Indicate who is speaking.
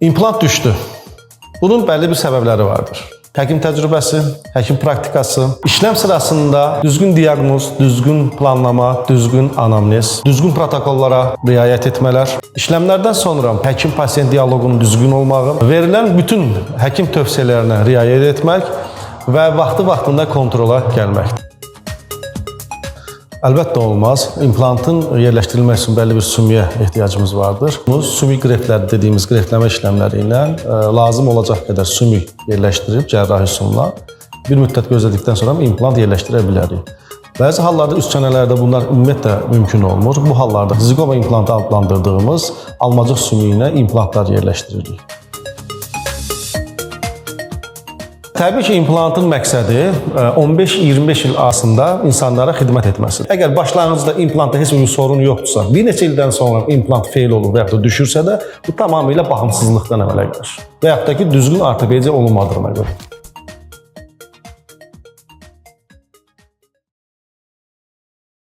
Speaker 1: İmplant düşdü. Bunun bəlli bir səbəbləri vardır. Həkim təcrübəsi, həkim praktikası, işləm sırasında düzgün diaqnoz, düzgün planlama, düzgün anamnez, düzgün protokollara riayət etmələr, işləmlərdən sonra həkim-pasiyent diyaloqunun düzgün olmağı, verilən bütün həkim tövsiyələrinə riayət etmək və vaxtı-vaxtında kontrola gəlməkdir. Əlbəttə olmaz. İmplantın yerləşdirilmək üçün bəlli bir sümüyə ehtiyacımız vardır. Bu sümük qreftləri dediyimiz qreftləmə işləmləri ilə lazım olacaq qədər sümük yerləşdirib cərrahi üsulla bir müddət gözlədikdən sonra implant yerləşdirə bilərik. Bəzi hallarda üst çənələrdə bunlar ümumiyyətlə mümkün olmur. Bu hallarda zigoma implantı adlandırdığımız almacıq sümüyünə implantlar yerləşdiririk. Təbii ki, implantın məqsədi 15-25 il arasında insanlara xidmət etməsidir. Əgər başlanğıcda implantda heç bir sorun yoxdursa, bir neçə ildən sonra implant fail olur və yaxud da düşürsə də, bu tamamilə baxımsızlıqdan əmələ gəlir və yaxud da ki, düzgün ortopediya olunmadığına görə.